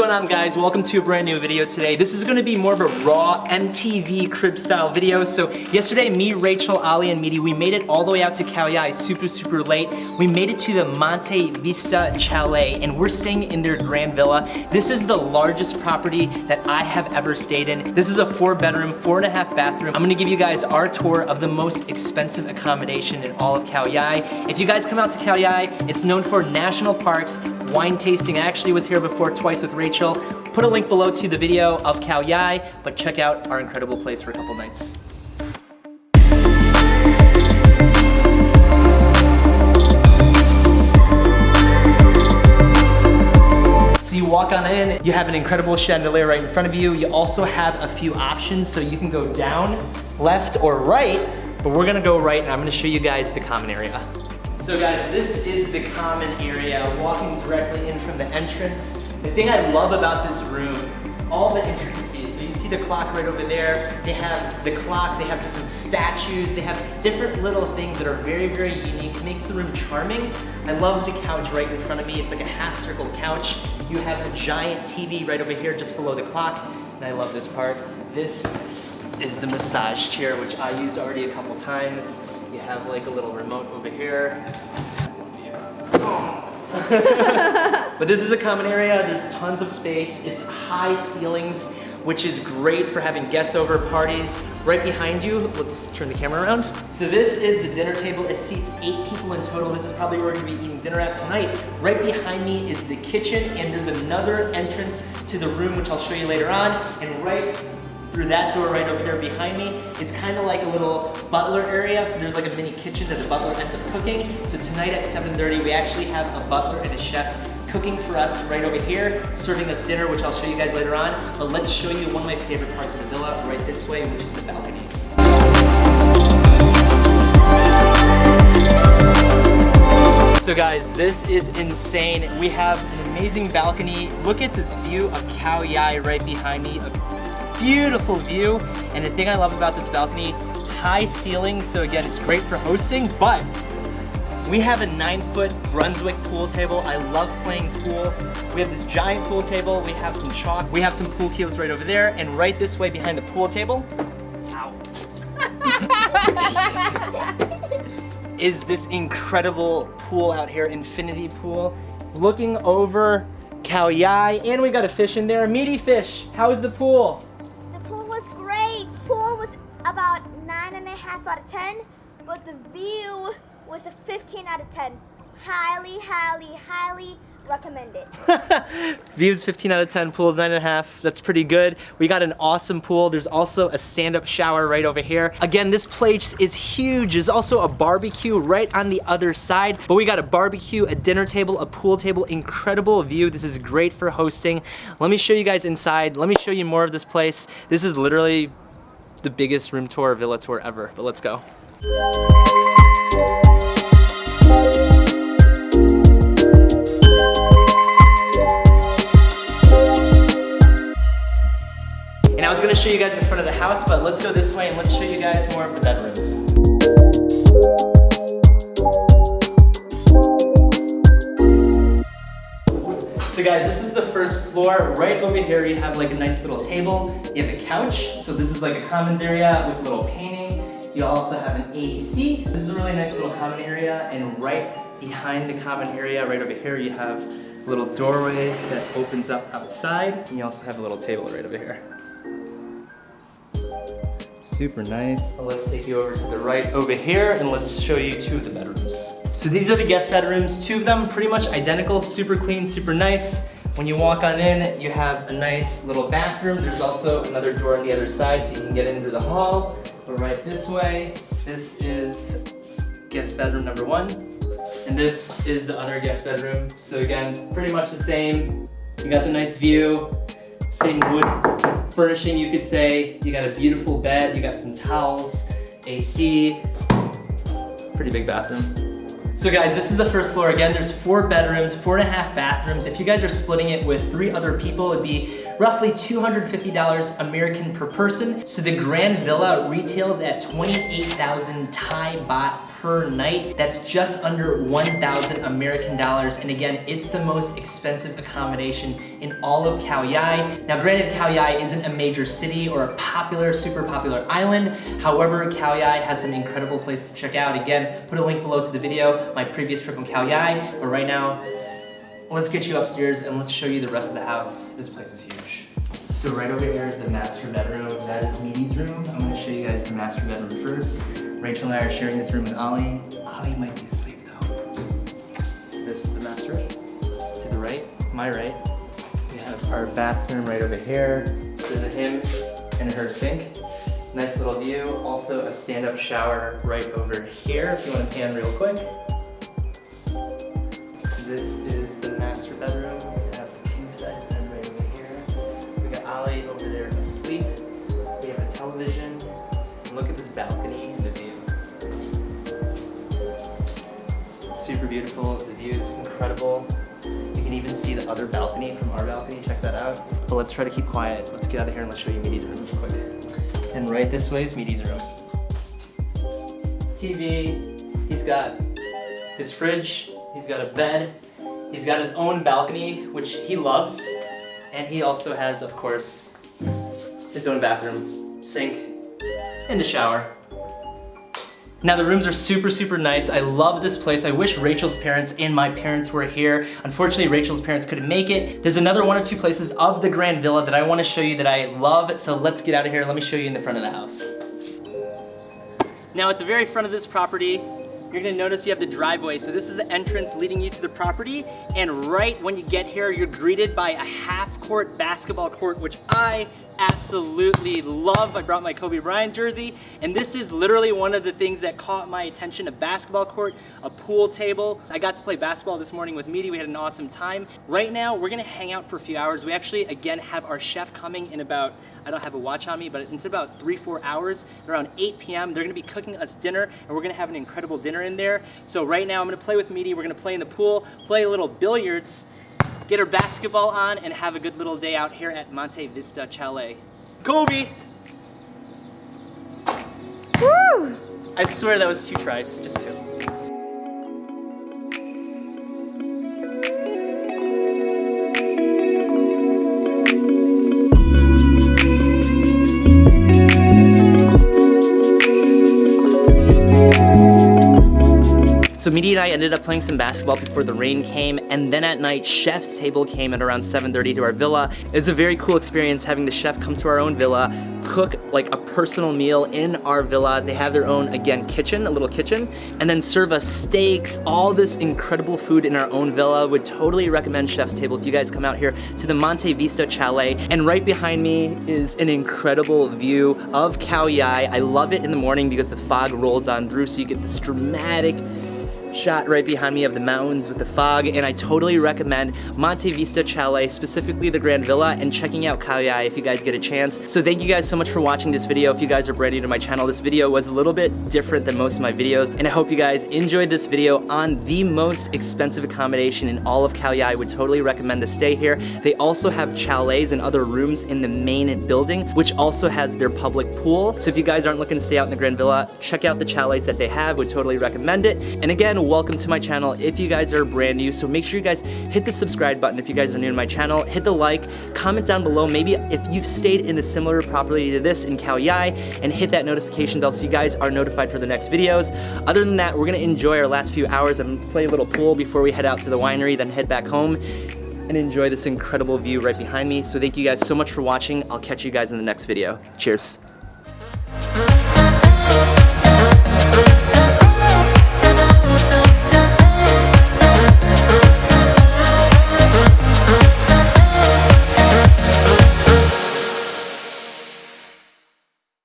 going on, guys? Welcome to a brand new video today. This is gonna be more of a raw MTV Cribs style video. So yesterday, me, Rachel, Ali, and Meaty, we made it all the way out to Khao Yai super late. We made it to the Monte Vista Chalet, and we're staying in their grand villa. This is the largest property that I have ever stayed in. This is a 4-bedroom, 4.5 bathroom. I'm gonna give you guys our tour of the most expensive accommodation in all of Khao Yai. If you guys come out to Khao Yai, it's known for national parks, wine tasting. I actually was here before twice with Rachel. Put a link below to the video of Khao Yai, but check out our incredible place for a couple nights. So you walk on in, you have an incredible chandelier right in front of you. You also have a few options, so you can go down, left, or right, but we're gonna go right, and I'm gonna show you guys the common area. So guys, this is the common area, walking directly in from the entrance. The thing I love about this room, all the intricacies. So you see the clock right over there. They have the clock, they have different statues, they have different little things that are very unique. It makes the room charming. I love the couch right in front of me. It's like a half-circle couch. You have a giant TV right over here just below the clock. And I love this part. This is the massage chair, which I used already a couple times. You have like a little remote over here. But this is a common area. There's tons of space. It's high ceilings, which is great for having guests over, parties. Right behind you, let's turn the camera around. So this is the dinner table. It seats 8 people in total. This is probably where we're gonna be eating dinner at tonight. Right behind me is the kitchen, and there's another entrance to the room, which I'll show you later on. And right through that door right over there behind me is kind of like a little butler area. So there's like a mini kitchen that the butler ends up cooking. So tonight at 7:30, we actually have a butler and a chef cooking for us right over here, serving us dinner, which I'll show you guys later on. But let's show you one of my favorite parts of the villa right this way, which is the balcony. So guys, this is insane. We have an amazing balcony. Look at this view of Khao Yai right behind me. Beautiful view, and the thing I love about this balcony, high ceilings, so again, it's great for hosting, but we have a 9-foot Brunswick pool table. I love playing pool. We have this giant pool table, we have some chalk, we have some pool cubes right over there, and right this way behind the pool table, ow, is this incredible pool out here, infinity pool, looking over Khao Yai, and we got a fish in there. Meaty fish, how is the pool? Pool was about 9.5 out of 10, but the view was a 15 out of 10. Highly recommend it. Views 15 out of 10, pool's 9.5. That's pretty good. We got an awesome pool. There's also a stand-up shower right over here. Again, this place is huge. There's also a barbecue right on the other side. But we got a barbecue, a dinner table, a pool table, incredible view. This is great for hosting. Let me show you guys inside. Let me show you more of this place. This is literally the biggest room tour, villa tour ever, but let's go. And I was gonna show you guys the front of the house, but let's go this way and let's show you guys more of the bedrooms. So guys, this is the first floor. Right over here, you have like a nice little table. You have a couch. So this is like a commons area with a little painting. You also have an AC. This is a really nice little common area. And right behind the common area, right over here, you have a little doorway that opens up outside. And you also have a little table right over here. Super nice. Well, let's take you over to the right over here and let's show you 2 of the bedrooms. So these are the guest bedrooms, 2 of them pretty much identical, super clean, super nice. When you walk on in, you have a nice little bathroom. There's also another door on the other side so you can get in through the hall. But right this way, this is guest bedroom number 1. And this is the other guest bedroom. So again, pretty much the same. You got the nice view, same wood furnishing you could say. You got a beautiful bed, you got some towels, AC, pretty big bathroom. So guys, this is the first floor. Again, there's 4 bedrooms, 4.5 bathrooms. If you guys are splitting it with 3 other people, it'd be roughly $250 American per person. So the Grand Villa retails at 28,000 Thai baht per night. That's just under 1,000 American dollars. And again, it's the most expensive accommodation in all of Khao Yai. Now granted, Khao Yai isn't a major city or a popular, super popular island. However, Khao Yai has some incredible places to check out. Again, put a link below to the video, my previous trip on Khao Yai. But right now, let's get you upstairs and let's show you the rest of the house. This place is huge. So right over here is the master bedroom. That is Meaty's room. I'm gonna show you guys the master bedroom first. Rachel and I are sharing this room with Ollie. Ollie might be asleep though. So this is the master. To the right, my right, we have our bathroom right over here. There's a him and her sink. Nice little view. Also a stand-up shower right over here if you want to pan real quick. This is the master bedroom. We have the king size bed right over here. We got Ollie over there asleep. We have a television. And look at this balcony and the view. Super beautiful. The view is incredible. You can even see the other balcony from our balcony. Check that out. But let's try to keep quiet. Let's get out of here and let's show you Meaty's room real quick. And right this way is Meaty's room. TV. He's got his fridge. He's got a bed. He's got his own balcony, which he loves. And he also has, of course, his own bathroom, sink, and a shower. Now the rooms are super, super nice. I love this place. I wish Rachel's parents and my parents were here. Unfortunately, Rachel's parents couldn't make it. There's another 1 or 2 places of the Grand Villa that I want to show you that I love. So let's get out of here. Let me show you in the front of the house. Now at the very front of this property, you're gonna notice you have the driveway. So this is the entrance leading you to the property. And right when you get here, you're greeted by a half-court basketball court, which I absolutely love. I brought my Kobe Bryant jersey. And this is literally one of the things that caught my attention, a basketball court, a pool table. I got to play basketball this morning with Meaty. We had an awesome time. Right now, we're gonna hang out for a few hours. We actually, again, have our chef coming in about, I don't have a watch on me, but it's about 3-4 hours. Around 8 p.m. They're gonna be cooking us dinner, and we're gonna have an incredible dinner in there. So right now I'm gonna play with Meaty. We're gonna play in the pool, play a little billiards, get our basketball on, and have a good little day out here at Monte Vista Chalet. Kobe! Woo! I swear that was 2 tries, just 2. So Meaty and I ended up playing some basketball before the rain came, and then at night, chef's table came at around 7:30 to our villa. It was a very cool experience having the chef come to our own villa, cook like a personal meal in our villa. They have their own, again, kitchen, a little kitchen, and then serve us steaks, all this incredible food in our own villa. Would totally recommend chef's table if you guys come out here to the Monte Vista Chalet. And right behind me is an incredible view of Khao Yai. I love it in the morning because the fog rolls on through, so you get this dramatic shot right behind me of the mountains with the fog, and I totally recommend Monte Vista Chalet, specifically the Grand Villa, and checking out Khao Yai if you guys get a chance. So thank you guys so much for watching this video. If you guys are brand new to my channel, this video was a little bit different than most of my videos, and I hope you guys enjoyed this video on the most expensive accommodation in all of Khao Yai. I would totally recommend to stay here. They also have chalets and other rooms in the main building, which also has their public pool. So if you guys aren't looking to stay out in the Grand Villa, check out the chalets that they have. Would totally recommend it. And again, welcome to my channel if you guys are brand new. So make sure you guys hit the subscribe button if you guys are new to my channel. Hit the like, comment down below maybe if you've stayed in a similar property to this in Khao Yai, and hit that notification bell so you guys are notified for the next videos. Other than that, we're gonna enjoy our last few hours and play a little pool before we head out to the winery, then head back home and enjoy this incredible view right behind me. So thank you guys so much for watching. I'll catch you guys in the next video. Cheers.